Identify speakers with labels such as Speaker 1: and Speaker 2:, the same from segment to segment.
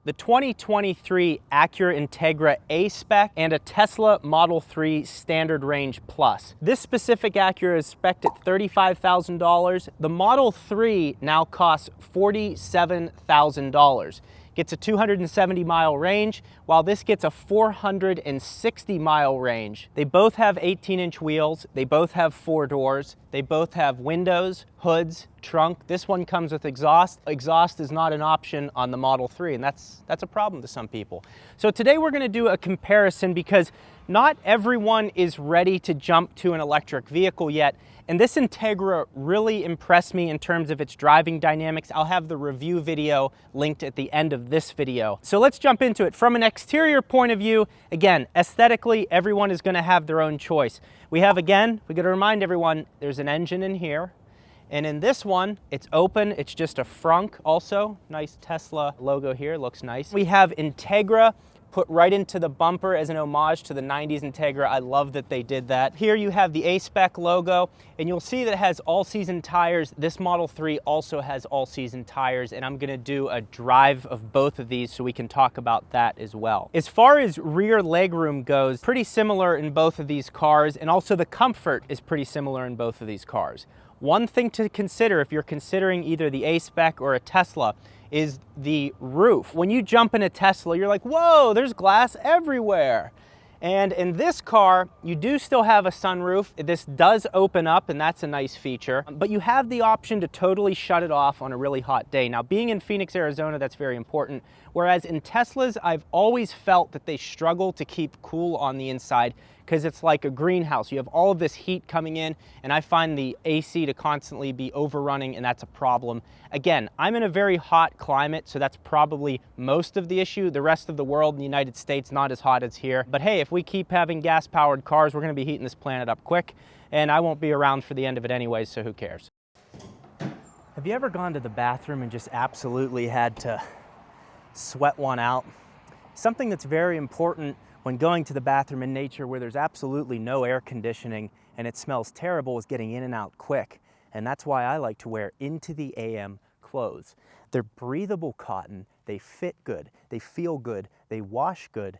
Speaker 1: the 2023 Acura Integra A-spec and a Tesla Model 3 Standard Range Plus. This specific Acura is spec'd at $35,000. The Model 3 now costs $47,000. Gets a 270-mile range, while this gets a 460-mile range. They both have 18-inch wheels, they both have 4 doors, they both have windows, hoods, trunk. This one comes with exhaust. Exhaust is not an option on the Model 3, and that's a problem to some people. So today we're gonna do a comparison because not everyone is ready to jump to an electric vehicle yet, and this Integra really impressed me in terms of its driving dynamics. I'll have the review video linked at the end of this video. So let's jump into it. From an exterior point of view, again, aesthetically, everyone is gonna have their own choice. We gotta remind everyone, there's an engine in here, and in this one, it's open, it's just a frunk also. Nice Tesla logo here, looks nice. We have Integra put right into the bumper as an homage to the 90s Integra. I love that they did that. Here you have the A-spec logo, and you'll see that it has all-season tires. This Model 3 also has all-season tires, and I'm gonna do a drive of both of these so we can talk about that as well. As far as rear legroom goes, pretty similar in both of these cars, and also the comfort is pretty similar in both of these cars. One thing to consider if you're considering either the A-spec or a Tesla is the roof. When you jump in a Tesla, you're like, whoa, there's glass everywhere. And in this car, you do still have a sunroof. This does open up, and that's a nice feature, but you have the option to totally shut it off on a really hot day. Now, being in Phoenix, Arizona, that's very important. Whereas in Teslas, I've always felt that they struggle to keep cool on the inside because it's like a greenhouse. You have all of this heat coming in, and I find the AC to constantly be overrunning, and that's a problem. Again, I'm in a very hot climate, so that's probably most of the issue. The rest of the world in the United States, not as hot as here. But hey, if we keep having gas-powered cars, we're gonna be heating this planet up quick, and I won't be around for the end of it anyways, so who cares? Have you ever gone to the bathroom and just absolutely had to sweat one out? Something that's very important when going to the bathroom in nature where there's absolutely no air conditioning and it smells terrible is getting in and out quick. And that's why I like to wear Into the AM clothes. They're breathable cotton, they fit good, they feel good, they wash good,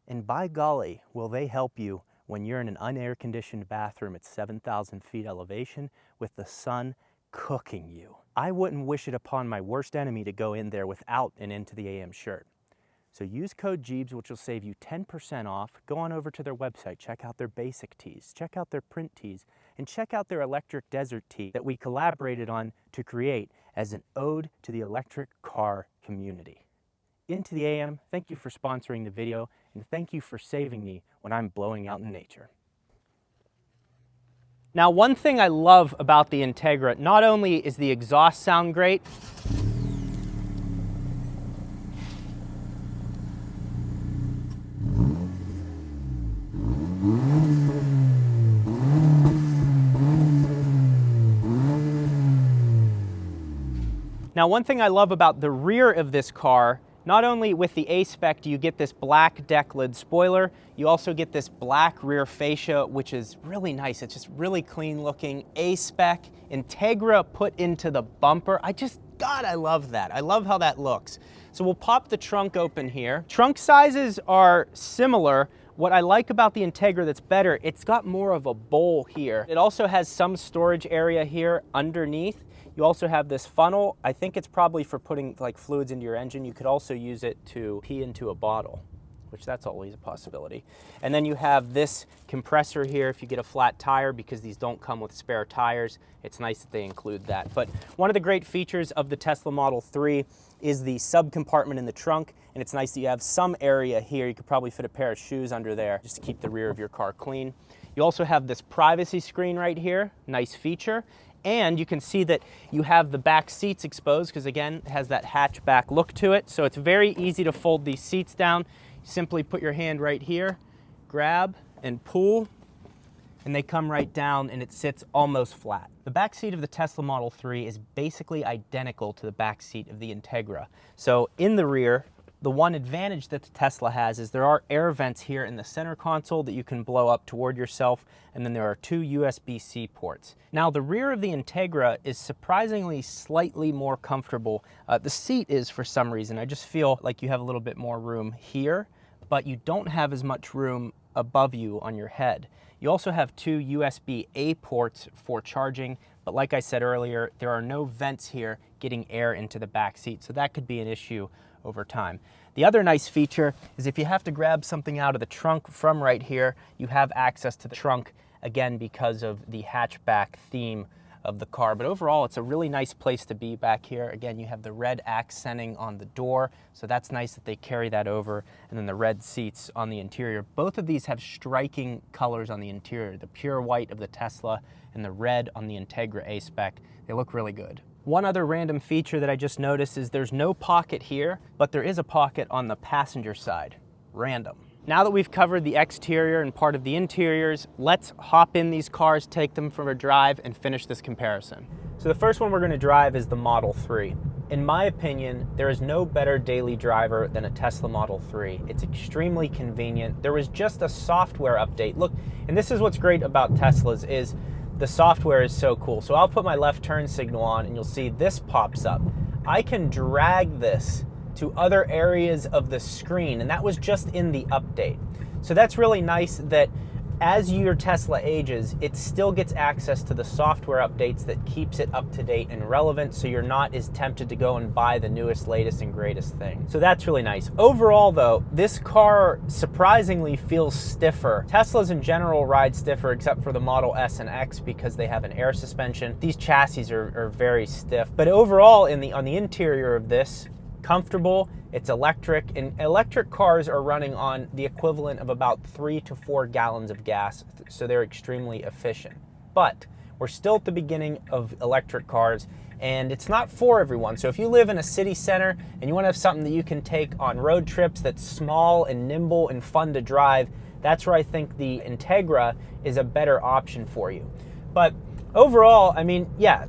Speaker 1: and by golly, will they help you when you're in an unair conditioned bathroom at 7,000 feet elevation with the sun cooking you. I wouldn't wish it upon my worst enemy to go in there without an Into the AM shirt. So use code Gjeebs, which will save you 10% off. Go on over to their website, check out their basic tees, check out their print tees, and check out their electric desert tee that we collaborated on to create as an ode to the electric car community. Into the AM, thank you for sponsoring the video, and thank you for saving me when I'm blowing out in nature. Now, one thing I love about the Integra, not only is the exhaust sound great, now, one thing I love about the rear of this car, not only with the A-spec do you get this black deck lid spoiler, you also get this black rear fascia, which is really nice. It's just really clean looking. A-spec, Integra put into the bumper. God, I love that. I love how that looks. So we'll pop the trunk open here. Trunk sizes are similar. What I like about the Integra that's better, it's got more of a bowl here. It also has some storage area here underneath. You also have this funnel. I think it's probably for putting like fluids into your engine. You could also use it to pee into a bottle, which that's always a possibility. And then you have this compressor here if you get a flat tire, because these don't come with spare tires. It's nice that they include that. But one of the great features of the Tesla Model 3 is the sub compartment in the trunk, and it's nice that you have some area here. You could probably fit a pair of shoes under there just to keep the rear of your car clean. You also have this privacy screen right here, nice feature. And you can see that you have the back seats exposed because, again, it has that hatchback look to it. So it's very easy to fold these seats down. You simply put your hand right here, grab and pull, and they come right down and it sits almost flat. The back seat of the Tesla Model 3 is basically identical to the back seat of the Integra. So in the rear, The one advantage that the Tesla has is there are air vents here in the center console that you can blow up toward yourself, and then there are 2 USB-C ports. Now, the rear of the Integra is surprisingly slightly more comfortable. The seat is, for some reason. I just feel like you have a little bit more room here, but you don't have as much room above you on your head. You also have 2 USB-A ports for charging, but like I said earlier, there are no vents here getting air into the back seat, so that could be an issue over time. The other nice feature is if you have to grab something out of the trunk from right here, you have access to the trunk, again, because of the hatchback theme of the car. But overall, it's a really nice place to be back here. Again, you have the red accenting on the door, so that's nice that they carry that over, and then the red seats on the interior. Both of these have striking colors on the interior, the pure white of the Tesla and the red on the Integra A-spec. They look really good. One other random feature that I just noticed is there's no pocket here, but there is a pocket on the passenger side. Random. Now that we've covered the exterior and part of the interiors, let's hop in these cars, take them for a drive, and finish this comparison. So the first one we're going to drive is the Model 3. In my opinion, there is no better daily driver than a Tesla Model 3. It's extremely convenient. There was just a software update. Look, and this is what's great about Teslas is the software is so cool. So I'll put my left turn signal on and you'll see this pops up. I can drag this to other areas of the screen, and that was just in the update. So that's really nice that as your Tesla ages, it still gets access to the software updates that keeps it up to date and relevant, so you're not as tempted to go and buy the newest, latest, and greatest thing. So that's really nice. Overall though, this car surprisingly feels stiffer. Teslas in general ride stiffer except for the Model S and X because they have an air suspension. These chassis are very stiff. But overall, on the interior of this, comfortable, it's electric, and electric cars are running on the equivalent of about 3 to 4 gallons of gas, so they're extremely efficient. But we're still at the beginning of electric cars, and it's not for everyone. So if you live in a city center and you want to have something that you can take on road trips that's small and nimble and fun to drive, that's where I think the Integra is a better option for you. But overall, I mean, yeah,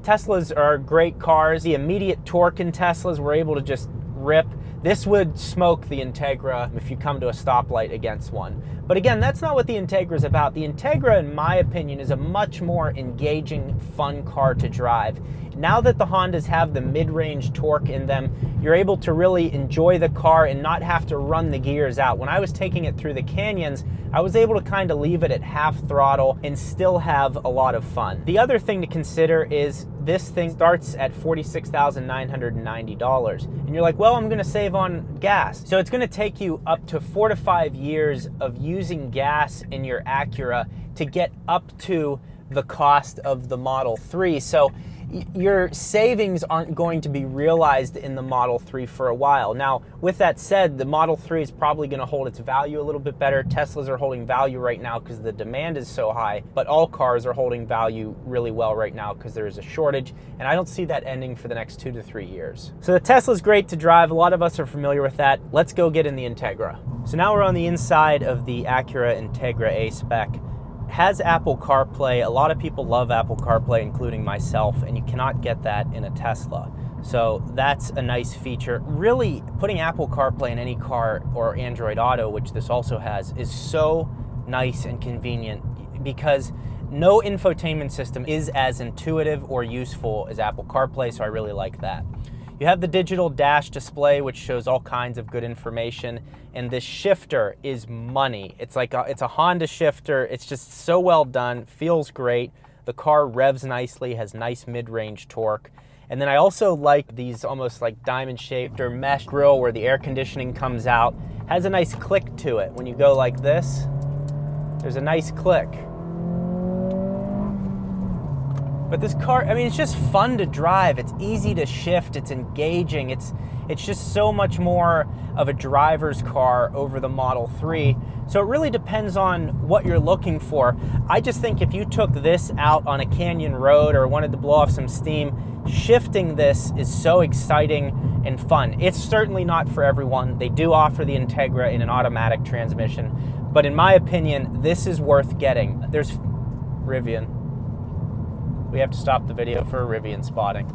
Speaker 1: Teslas are great cars. The immediate torque in Teslas we're able to just rip. This would smoke the Integra if you come to a stoplight against one. But again, that's not what the Integra is about. The Integra, in my opinion, is a much more engaging, fun car to drive. Now that the Hondas have the mid-range torque in them, you're able to really enjoy the car and not have to run the gears out. When I was taking it through the canyons, I was able to kind of leave it at half throttle and still have a lot of fun. The other thing to consider is this thing starts at $46,990. And you're like, well, I'm gonna save on gas. So it's gonna take you up to 4 to 5 years of using gas in your Acura to get up to the cost of the Model 3. So your savings aren't going to be realized in the Model 3 for a while. Now, with that said, the Model 3 is probably going to hold its value a little bit better. Teslas are holding value right now because the demand is so high, but all cars are holding value really well right now because there is a shortage, and I don't see that ending for the next 2 to 3 years. So the Tesla's great to drive. A lot of us are familiar with that. Let's go get in the Integra. So now we're on the inside of the Acura Integra A-spec. Has Apple CarPlay. A lot of people love Apple CarPlay, including myself, and you cannot get that in a Tesla. So that's a nice feature. Really, putting Apple CarPlay in any car, or Android Auto, which this also has, is so nice and convenient because no infotainment system is as intuitive or useful as Apple CarPlay, so I really like that. You have the digital dash display, which shows all kinds of good information, and this shifter is money. It's like it's a Honda shifter. It's just so well done, feels great. The car revs nicely, has nice mid-range torque. And then I also like these almost like diamond-shaped or mesh grille where the air conditioning comes out. Has a nice click to it. When you go like this, there's a nice click. But this car, I mean, it's just fun to drive. It's easy to shift. It's engaging. It's just so much more of a driver's car over the Model 3. So it really depends on what you're looking for. I just think if you took this out on a canyon road or wanted to blow off some steam, shifting this is so exciting and fun. It's certainly not for everyone. They do offer the Integra in an automatic transmission, but in my opinion, this is worth getting. There's Rivian. We have to stop the video for Rivian spotting.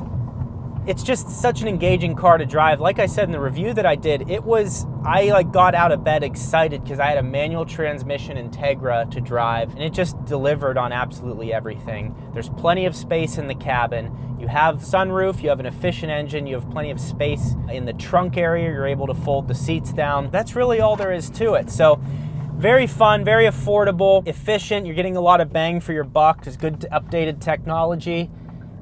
Speaker 1: It's just such an engaging car to drive. Like I said in the review that I did, I like got out of bed excited because I had a manual transmission Integra to drive, and it just delivered on absolutely everything. There's plenty of space in the cabin. You have sunroof, you have an efficient engine, you have plenty of space in the trunk area. You're able to fold the seats down. That's really all there is to it. So very fun, very affordable, efficient. You're getting a lot of bang for your buck. There's good updated technology.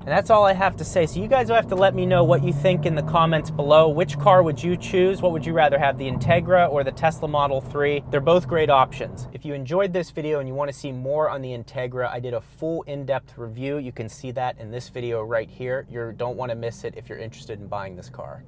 Speaker 1: And that's all I have to say. So you guys will have to let me know what you think in the comments below. Which car would you choose? What would you rather have, the Integra or the Tesla Model 3? They're both great options. If you enjoyed this video and you want to see more on the Integra, I did a full in-depth review. You can see that in this video right here. You don't want to miss it if you're interested in buying this car.